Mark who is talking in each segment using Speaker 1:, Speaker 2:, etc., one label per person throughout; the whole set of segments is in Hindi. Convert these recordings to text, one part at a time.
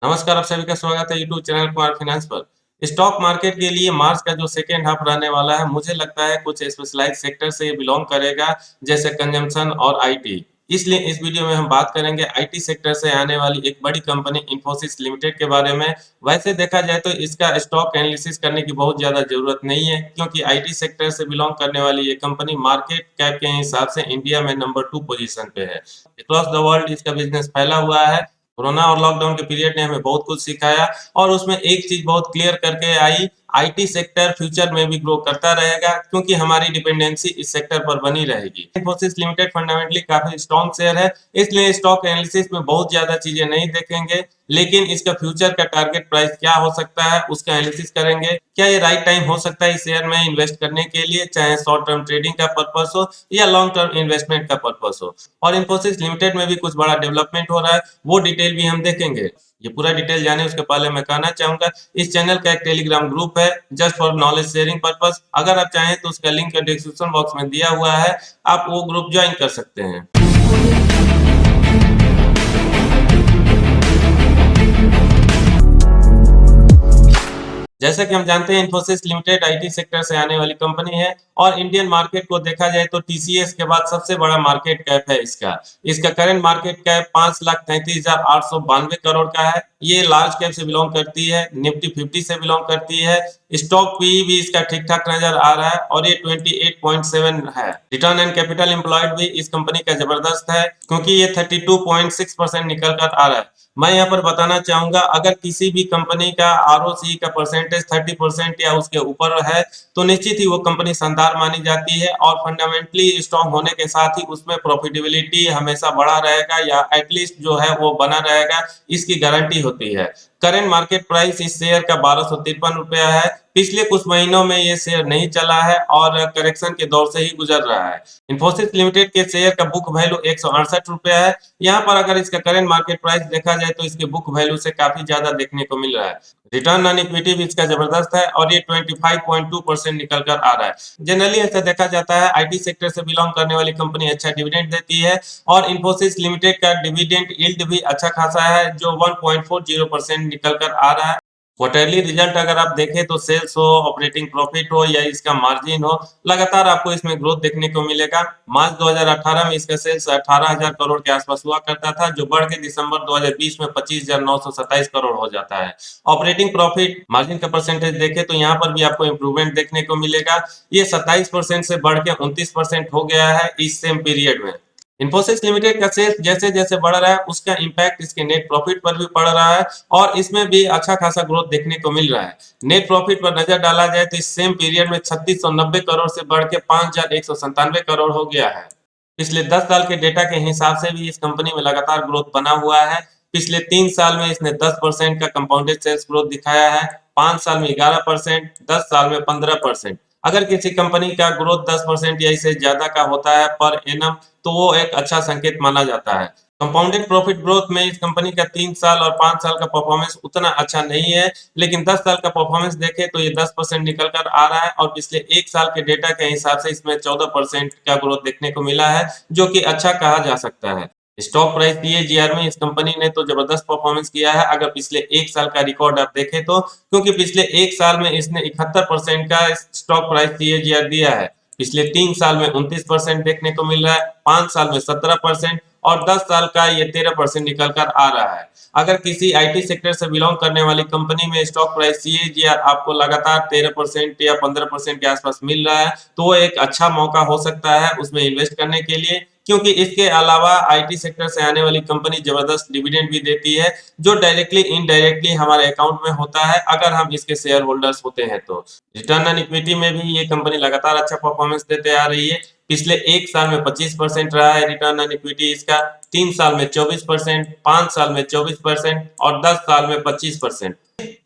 Speaker 1: नमस्कार, आप सभी का स्वागत है यूट्यूब चैनल कुमार फाइनेंस पर। स्टॉक मार्केट के लिए मार्च का जो सेकेंड हाफ रहने वाला है, मुझे लगता है कुछ स्पेशलाइज्ड सेक्टर से बिलोंग करेगा, जैसे कंजम्पशन और आईटी। इसलिए इस वीडियो में हम बात करेंगे आईटी सेक्टर से आने वाली एक बड़ी कंपनी इन्फोसिस लिमिटेड के बारे में। वैसे देखा जाए तो इसका स्टॉक एनालिसिस करने की बहुत ज़्यादा ज़रूरत नहीं है, क्योंकि आईटी सेक्टर से बिलोंग करने वाली ये कंपनी मार्केट कैप के हिसाब से इंडिया में नंबर 2 पोजीशन पे है। अक्रॉस द वर्ल्ड इसका बिजनेस फैला हुआ है। कोरोना और लॉकडाउन के पीरियड ने हमें बहुत कुछ सिखाया और उसमें एक चीज बहुत क्लियर करके आई, आईटी सेक्टर फ्यूचर में भी ग्रो करता रहेगा, क्योंकि हमारी डिपेंडेंसी इस सेक्टर पर बनी रहेगी। इन्फोसिस लिमिटेड फंडामेंटली काफी स्ट्रॉन्ग शेयर है, इसलिए स्टॉक एनालिसिस में बहुत ज्यादा चीजें नहीं देखेंगे, लेकिन इसका फ्यूचर का टारगेट प्राइस क्या हो सकता है उसका एनालिसिस करेंगे। क्या ये राइट टाइम हो सकता है इस शेयर में इन्वेस्ट करने के लिए, चाहे शॉर्ट टर्म ट्रेडिंग का पर्पस हो या लॉन्ग टर्म इन्वेस्टमेंट का पर्पस हो। और इन्फोसिस लिमिटेड में भी कुछ बड़ा डेवलपमेंट हो रहा है, वो डिटेल भी हम देखेंगे। ये पूरा डिटेल जाने उसके पहले मैं कहना चाहूंगा, इस चैनल का एक टेलीग्राम ग्रुप है just for knowledge sharing purpose. अगर आप चाहें तो उसका लिंक डिस्क्रिप्शन बॉक्स में दिया हुआ है, आप वो ग्रुप ज्वाइन कर सकते हैं। जैसा कि हम जानते हैं, इन्फोसिस लिमिटेड आईटी सेक्टर से आने वाली कंपनी है और इंडियन मार्केट को देखा जाए तो टीसीएस के बाद सबसे बड़ा मार्केट कैप है इसका। इसका करंट मार्केट कैप 5,33,892 करोड़ का है। ये लार्ज कैप से बिलोंग करती है, निफ्टी 50 से बिलोंग करती है। स्टॉक पी भी इसका ठीक ठाक नजर आ रहा है और ये 28.7 है। रिटर्न एंड कैपिटल एम्प्लॉयड भी इस कंपनी का जबरदस्त है, क्योंकि ये 32.6% निकल कर आ रहा है। मैं यहाँ पर बताना चाहूंगा, अगर किसी भी कंपनी का आरओसी का परसेंटेज 30% या उसके ऊपर है तो निश्चित ही वो कंपनी शानदार मानी जाती है और फंडामेंटली स्ट्रांग होने के साथ ही उसमें प्रॉफिटेबिलिटी हमेशा बढ़ा रहेगा या एटलीस्ट जो है वो बना रहेगा, इसकी गारंटी होती है। करेंट मार्केट प्राइस इस शेयर का 1253 रुपया है। पिछले कुछ महीनों में ये शेयर नहीं चला है और करेक्शन के दौर से ही गुजर रहा है। इन्फोसिस लिमिटेड के शेयर का बुक वैल्यू 168 रुपया है। यहाँ पर अगर इसका करंट मार्केट प्राइस देखा जाए तो इसके बुक वैल्यू से काफी ज्यादा देखने को मिल रहा है। रिटर्न ऑन इक्विटी भी इसका जबरदस्त है और ये 25.2% निकल कर आ रहा है। जनरली ऐसा देखा जाता है, आईटी सेक्टर से बिलोंग करने वाली कंपनी अच्छा डिविडेंड देती है और इन्फोसिस लिमिटेड का डिविडेंड यील्ड भी अच्छा खासा है, जो 1.40% निकल कर आ रहा है। क्वार्टरली रिजल्ट अगर आप देखें तो सेल्स हो, ऑपरेटिंग प्रॉफिट हो या इसका मार्जिन हो, लगातार आपको इसमें ग्रोथ देखने को मिलेगा। मार्च 2018 में इसका सेल्स 18,000 करोड़ के आसपास हुआ करता था, जो बढ़ के दिसंबर 2020 में 25,927 करोड़ हो जाता है। ऑपरेटिंग प्रॉफिट मार्जिन का परसेंटेज देखें तो यहाँ पर भी आपको इंप्रूवमेंट देखने को मिलेगा। ये 27% से बढ़ के 29% हो गया है इस सेम पीरियड में। इन्फोसिस लिमिटेड का सेल्स जैसे जैसे बढ़ रहा है, उसका इंपैक्ट इसके नेट प्रॉफिट पर भी पड़ रहा है और इसमें भी अच्छा खासा ग्रोथ देखने को मिल रहा है। नेट प्रॉफिट पर नजर डाला जाए तो इस सेम पीरियड में 3690 करोड़ से बढ़ के 5197 करोड़ हो गया है। पिछले 10 साल के डेटा के हिसाब से भी इस कंपनी में लगातार ग्रोथ बना हुआ है। पिछले 3 साल में इसने 10% का कंपाउंडेड सेल्स ग्रोथ दिखाया है, 5 साल में 11%, 10 साल में 15%। अगर किसी कंपनी का ग्रोथ 10% या इससे ज्यादा का होता है पर एनम, तो वो एक अच्छा संकेत माना जाता है। कंपाउंडेड प्रॉफिट ग्रोथ में इस कंपनी का 3 साल और 5 साल का परफॉर्मेंस उतना अच्छा नहीं है, लेकिन 10 साल का परफॉर्मेंस देखें तो ये 10% निकल कर आ रहा है और पिछले 1 साल के डेटा के हिसाब से इसमें 14% का ग्रोथ देखने को मिला है, जो कि अच्छा कहा जा सकता है। स्टॉक प्राइस सीएजीआर में इस कंपनी ने तो जबरदस्त परफॉर्मेंस किया है, अगर पिछले 1 साल का रिकॉर्ड आप देखें तो, क्योंकि पिछले 1 साल में इसने 71% का स्टॉक प्राइस सीएजीआर दिया है। पिछले 3 साल में 29% देखने को मिल रहा है, 5 साल में 17% और 10 साल का ये 13% निकल कर आ रहा है। अगर किसी आईटी सेक्टर से बिलोंग करने वाली कंपनी में स्टॉक प्राइस सीएजीआर आपको लगातार 13% या 15% के आसपास मिल रहा है, तो वो एक अच्छा मौका हो सकता है उसमें इन्वेस्ट करने के लिए, क्योंकि इसके अलावा आईटी सेक्टर से आने वाली कंपनी जबरदस्त डिविडेंड भी देती है, जो डायरेक्टली इनडायरेक्टली हमारे अकाउंट में होता है अगर हम इसके शेयर होल्डर्स होते हैं तो। रिटर्न ऑन इक्विटी में भी ये कंपनी लगातार अच्छा परफॉर्मेंस देते आ रही है। पिछले 1 साल में 25% रहा है रिटर्न ऑन इक्विटी इसका, 3 साल में 24%, 5 साल में 24% और 10 साल में 25%।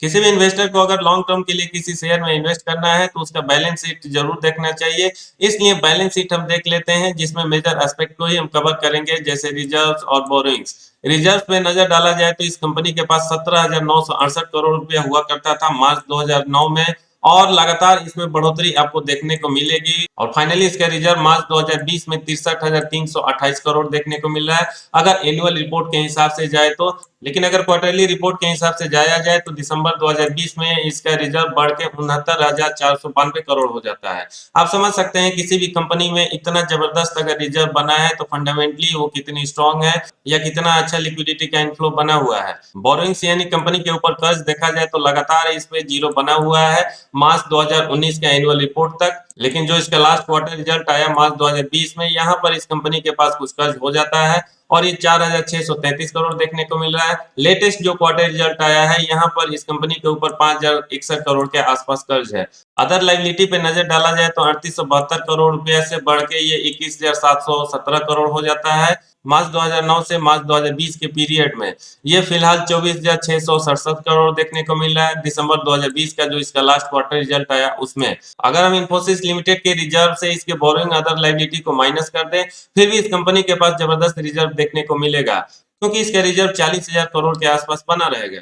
Speaker 1: किसी भी इन्वेस्टर को अगर लॉन्ग टर्म के लिए किसी शेयर में इन्वेस्ट करना है तो उसका बैलेंस शीट जरूर देखना चाहिए। इसलिए बैलेंस शीट हम देख लेते हैं, जिसमें मेजर एस्पेक्ट को ही हम कवर करेंगे, जैसे रिजर्व्स और बोरोइंग्स। रिजर्व पे नजर डाला जाए तो इस कंपनी के पास 17,968 करोड़ रुपया हुआ करता था मार्च 2009 में और लगातार इसमें बढ़ोतरी आपको देखने को मिलेगी। और फाइनली इसका रिजर्व मार्च 2020 में 63,328 करोड़ देखने को मिल रहा है अगर एनुअल रिपोर्ट के हिसाब से जाए तो। लेकिन अगर क्वार्टरली रिपोर्ट के हिसाब से जाया जाए तो दिसंबर 2020 में इसका रिजर्व बढ़ के 69,492 करोड़ हो जाता है। आप समझ सकते हैं किसी भी कंपनी में इतना जबरदस्त अगर रिजर्व बना है तो फंडामेंटली वो कितनी स्ट्रांग है या कितना अच्छा लिक्विडिटी का इनफ्लो बना हुआ है। बोरोइंग्स यानी कंपनी के ऊपर कर्ज देखा जाए तो लगातार इस पे जीरो बना हुआ है मार्च 2019 के एनुअल रिपोर्ट तक। लेकिन जो इसका लास्ट क्वार्टर रिजल्ट आया मार्च 2020 में, यहाँ पर इस कंपनी के पास कुछ कर्ज हो जाता है और ये 4,633 करोड़ देखने को मिल रहा है। लेटेस्ट जो क्वार्टर रिजल्ट आया है यहाँ पर इस कंपनी के ऊपर 5,061 करोड़ के आसपास कर्ज है। अदर लाइबिलिटी पे नजर डाला जाए तो 3872 करोड़ रुपया से बढ़ के ये 21,717 करोड़ हो जाता है मार्च 2009 से मार्च 2020 के पीरियड में। ये फिलहाल 24,667 करोड़ देखने को मिल रहा है दिसंबर 2020 का जो इसका लास्ट क्वार्टर रिजल्ट आया उसमें। अगर हम इन्फोसिस लिमिटेड के रिजर्व से इसके बोरोइंग अदर लाइबिलिटी को माइनस कर दें फिर भी इस कंपनी के पास जबरदस्त रिजर्व देखने को मिलेगा क्योंकि इसका रिजर्व 40,000 करोड़ के आसपास बना रहेगा।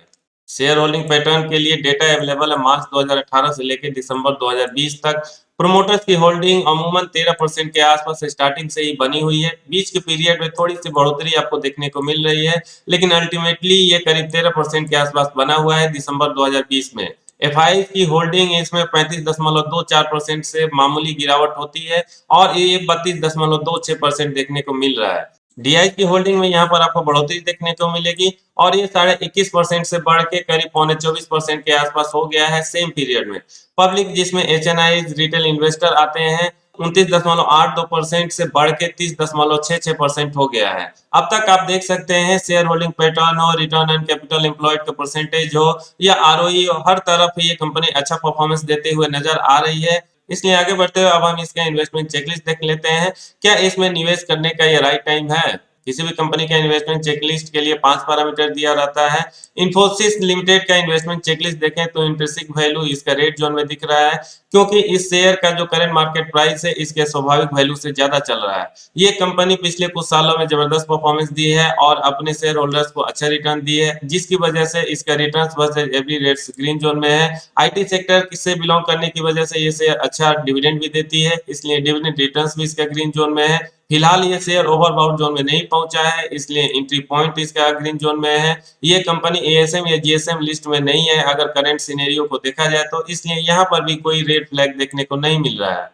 Speaker 1: शेयर होल्डिंग पैटर्न के लिए डेटा अवेलेबल है मार्च 2018 से लेकर दिसंबर 2020 तक। प्रोमोटर्स की होल्डिंग अमूमन 13% के आसपास स्टार्टिंग से ही बनी हुई है। बीच के पीरियड में थोड़ी सी बढ़ोतरी आपको देखने को मिल रही है लेकिन अल्टीमेटली ये करीब 13% के आसपास बना हुआ है दिसंबर 2020 में। एफआई की होल्डिंग इसमें 35.24% से मामूली गिरावट होती है और ये 32.26% देखने को मिल रहा है। डीआई की होल्डिंग में यहाँ पर आपको बढ़ोतरी देखने को मिलेगी और ये 21.5% से बढ़ के करीब 23.25% के आसपास हो गया है सेम पीरियड में। पब्लिक जिसमें एचएनआई रिटेल इन्वेस्टर आते हैं 29.82% से बढ़ के 30.66% हो गया है। अब तक आप देख सकते हैं शेयर होल्डिंग पैटर्न हो, रिटर्न ऑन कैपिटल एम्प्लॉयड का परसेंटेज हो या आरओई हो, हर तरफ ये कंपनी अच्छा परफॉर्मेंस देते हुए नजर आ रही है। इसलिए आगे बढ़ते हुए अब हम इसका इन्वेस्टमेंट चेकलिस्ट देख लेते हैं। क्या इसमें निवेश करने का ये राइट टाइम है? किसी भी कंपनी का इन्वेस्टमेंट चेकलिस्ट के लिए 5 पैरामीटर दिया रहता है। इन्फोसिस लिमिटेड का इन्वेस्टमेंट चेकलिस्ट देखें तो इंट्रिंसिक वैल्यू इसका रेड जोन में दिख रहा है क्योंकि इस शेयर का जो करंट मार्केट प्राइस है इसके स्वाभाविक वैल्यू से ज्यादा चल रहा है। ये कंपनी पिछले कुछ सालों में जबरदस्त परफॉर्मेंस दी है और अपने शेयर होल्डर्स को अच्छा रिटर्न दी है जिसकी वजह से इसका return versus every rates green zone में है। आईटी सेक्टर से बिलोंग करने की वजह से ये शेयर अच्छा डिविडेंड भी देती है इसलिए डिविडेंड रिटर्न्स भी इसका ग्रीन जोन में है। फिलहाल ये शेयर ओवरबाउट जोन में नहीं पहुंचा है इसलिए एंट्री पॉइंट इसका ग्रीन जोन में है। ये कंपनी एएसएम या जीएसएम लिस्ट में नहीं है अगर करंट सिनेरियो को देखा जाए तो, इसलिए यहाँ पर भी कोई रेड फ्लैग देखने को नहीं मिल रहा है।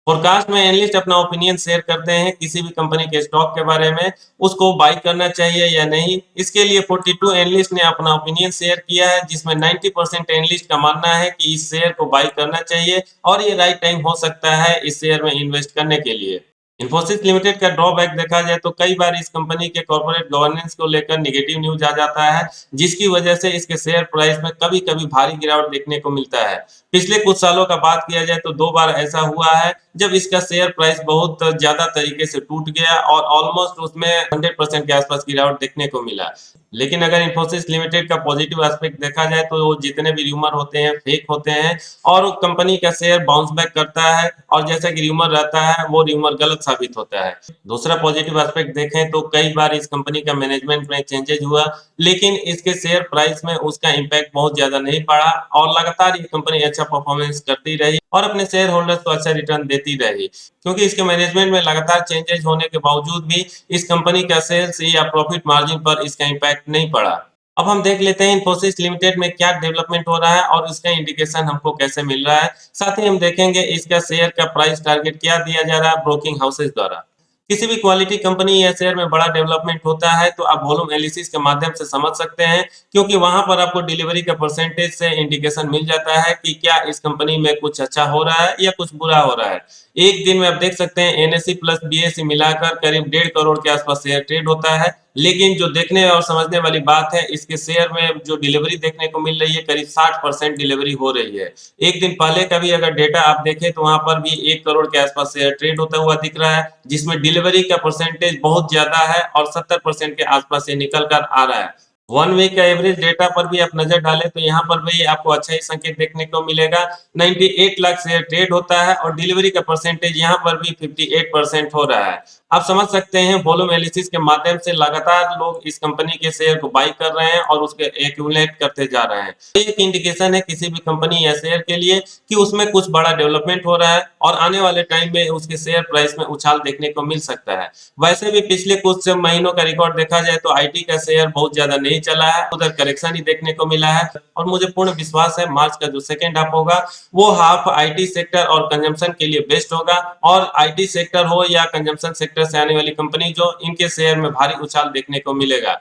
Speaker 1: फोरकास्ट में एनालिस्ट अपना ओपिनियन शेयर करते हैं किसी भी कंपनी के स्टॉक के बारे में, उसको बाई करना चाहिए या नहीं। इसके लिए 42 एनालिस्ट ने अपना ओपिनियन शेयर किया है जिसमें 90% एनालिस्ट का मानना है कि इस शेयर को बाई करना चाहिए और ये राइट टाइम हो सकता है इस शेयर में इन्वेस्ट करने के लिए। इन्फोसिस लिमिटेड का ड्रॉबैक देखा जाए तो कई बार इस कंपनी के कॉर्पोरेट गवर्नेंस को लेकर नेगेटिव न्यूज आ जाता है जिसकी वजह से इसके शेयर प्राइस में कभी कभी भारी गिरावट देखने को मिलता है। पिछले कुछ सालों का बात किया जाए तो 2 बार ऐसा हुआ है जब इसका शेयर प्राइस बहुत ज्यादा तरीके से टूट गया और ऑलमोस्ट उसमें 100% के आसपास गिरावट देखने को मिला। लेकिन अगर इन्फोसिस लिमिटेड का पॉजिटिव एस्पेक्ट देखा जाए तो वो जितने भी रूमर होते हैं फेक होते हैं और कंपनी का शेयर बाउंस बैक करता है और जैसा कि रूमर रहता है वो रूमर गलत साबित होता है। दूसरा पॉजिटिव एस्पेक्ट देखें तो कई बार इस कंपनी का मैनेजमेंट में चेंजेज हुआ लेकिन इसके शेयर प्राइस में उसका इम्पैक्ट बहुत ज्यादा नहीं पड़ा और लगातार ये कंपनी अच्छा परफॉर्मेंस करती रही और अपने शेयर होल्डर्स को अच्छा रिटर्न देती रही क्योंकि इसके मैनेजमेंट में लगातार चेंजेस होने के बावजूद भी इस कंपनी का सेल्स या प्रॉफिट मार्जिन पर इसका इम्पैक्ट नहीं पड़ा। अब हम देख लेते हैं इन्फोसिस लिमिटेड में क्या डेवलपमेंट हो रहा है और इसका इंडिकेशन हमको कैसे मिल रहा है। साथ ही हम देखेंगे इसका शेयर का प्राइस टारगेट क्या दिया जा रहा है ब्रोकिंग हाउसेस द्वारा। किसी भी क्वालिटी कंपनी या शेयर में बड़ा डेवलपमेंट होता है तो आप वॉल्यूम एनालिसिस के माध्यम से समझ सकते हैं क्योंकि वहां पर आपको डिलीवरी का परसेंटेज से इंडिकेशन मिल जाता है कि क्या इस कंपनी में कुछ अच्छा हो रहा है या कुछ बुरा हो रहा है। एक दिन में आप देख सकते हैं एनएससी प्लस बीएससी मिलाकर करीब 1.5 करोड़ के आसपास शेयर ट्रेड होता है लेकिन जो देखने और समझने वाली बात है इसके शेयर में जो डिलीवरी देखने को मिल रही है करीब 60% डिलीवरी हो रही है। एक दिन पहले का भी अगर डेटा आप देखें तो वहां पर भी 1 करोड़ के आसपास शेयर ट्रेड होता हुआ दिख रहा है जिसमें डिलीवरी का परसेंटेज बहुत ज्यादा है और 70% के आसपास से निकल कर आ रहा है। 1 वीक का एवरेज डेटा पर भी आप नजर डालें तो यहाँ पर भी आपको अच्छा ही संकेत देखने को मिलेगा। 98 लाख शेयर ट्रेड होता है और डिलीवरी का परसेंटेज यहाँ पर भी 58% हो रहा है। आप समझ सकते हैं वॉल्यूम एनालिसिस के माध्यम से लगातार लोग इस कंपनी के शेयर को बाई कर रहे हैं और उसके एक्यूमुलेट करते जा रहे हैं। ये एक इंडिकेशन है किसी भी कंपनी या शेयर के लिए कि उसमें कुछ बड़ा डेवलपमेंट हो रहा है और आने वाले टाइम में उसके शेयर प्राइस में उछाल देखने को मिल सकता है। वैसे भी पिछले कुछ महीनों का रिकॉर्ड देखा जाए तो आईटी का शेयर बहुत ज्यादा नहीं चला है, उधर करेक्शन ही देखने को मिला है और मुझे पूर्ण विश्वास है मार्च का जो सेकेंड हाफ होगा वो हाफ आईटी सेक्टर और कंजम्पशन के लिए बेस्ट होगा और आईटी सेक्टर हो या कंजम्पशन सेक्टर से आने वाली कंपनी जो इनके शेयर में भारी उछाल देखने को मिलेगा।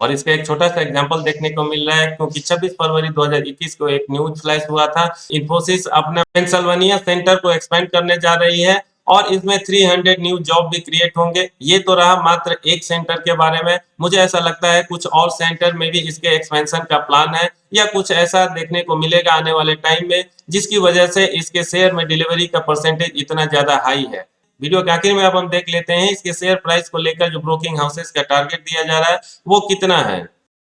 Speaker 1: और इसका एक छोटा सा एग्जांपल देखने को मिल रहा है क्योंकि 26 फरवरी 2021 को एक न्यूज फ्लैश हुआ था। इन्फोसिस अपना पेंसिल्वेनिया सेंटर को एक्सपेंड करने जा रही है और इसमें 300 न्यू जॉब भी क्रिएट होंगे। ये तो रहा मात्र एक सेंटर के बारे में, मुझे ऐसा लगता है कुछ और सेंटर में भी इसके एक्सपेंशन का प्लान है या कुछ ऐसा देखने को मिलेगा आने वाले टाइम में जिसकी वजह से इसके शेयर में डिलीवरी का परसेंटेज इतना ज्यादा हाई है। वीडियो के आखिर में अब हम देख लेते हैं इसके शेयर प्राइस को लेकर जो ब्रोकिंग हाउसेस का टारगेट दिया जा रहा है वो कितना है।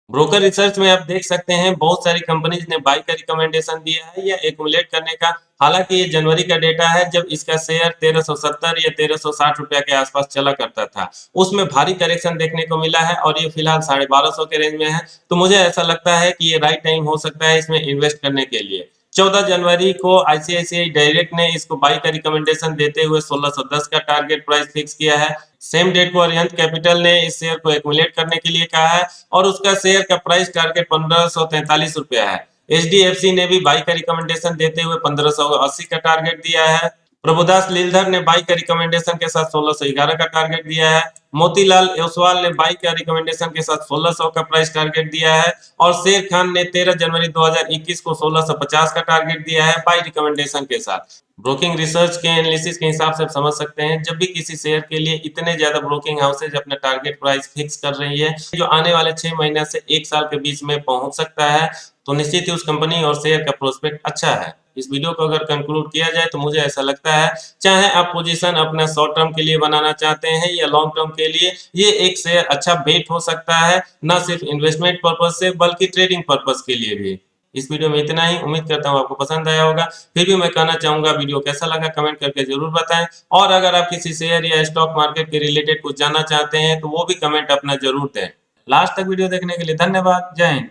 Speaker 1: ब्रोकर रिसर्च में आप देख सकते हैं बहुत सारी कंपनीज ने बाई का रिकमेंडेशन दिया है या एक्युमुलेट करने का। हालांकि ये जनवरी का डेटा है जब इसका शेयर 1370 या 1360 रुपया के आसपास चला करता था, उसमें भारी करेक्शन देखने को मिला है और ये फिलहाल 1250 के रेंज में है। तो मुझे ऐसा लगता है कि ये राइट टाइम हो सकता है इसमें इन्वेस्ट करने के लिए। 14 जनवरी को आईसीआईसीआई डायरेक्ट ने इसको बाई का रिकमेंडेशन देते हुए 1610 का टारगेट प्राइस फिक्स किया है। सेम डेट को अरिहंत कैपिटल ने इस शेयर को एक्युमुलेट करने के लिए कहा है और उसका शेयर का प्राइस टारगेट 1543 रुपया है। एचडीएफसी ने भी बाई का रिकमेंडेशन देते हुए 1580 का टारगेट दिया है। प्रभुदास लीलधर ने बाई का रिकमेंडेशन के साथ 1611 का टारगेट दिया है। मोतीलाल ओसवाल ने बाई का रिकमेंडेशन के साथ 1600 का प्राइस टारगेट दिया है और शेर खान ने 13 जनवरी 2021 को 1650 का टारगेट दिया है बाई रिकमेंडेशन के साथ। ब्रोकिंग रिसर्च के एनालिसिस के हिसाब से आप समझ सकते हैं जब भी किसी शेयर के लिए इतने ज्यादा ब्रोकिंग हाउसेज अपना टारगेट प्राइस फिक्स कर रही है जो आने वाले 6 महीने से 1 साल के बीच में पहुंच सकता है तो निश्चित ही उस कंपनी और शेयर का प्रोस्पेक्ट अच्छा है। इस वीडियो को अगर कंक्लूड किया जाए तो मुझे ऐसा लगता है चाहे आप पोजीशन अपना शॉर्ट टर्म के लिए बनाना चाहते हैं या लॉन्ग टर्म के लिए ये एक शेयर अच्छा बेट हो सकता है, ना सिर्फ इन्वेस्टमेंट पर्पज से बल्कि ट्रेडिंग पर्पज के लिए भी। इस वीडियो में इतना ही, उम्मीद करता हूँ आपको पसंद आया होगा। फिर भी मैं कहना चाहूंगा वीडियो कैसा लगा कमेंट करके जरूर बताएं और अगर आप किसी शेयर या स्टॉक मार्केट के रिलेटेड कुछ जानना चाहते हैं तो वो भी कमेंट अपना जरूर दें। लास्ट तक वीडियो देखने के लिए धन्यवाद। जय हिंद।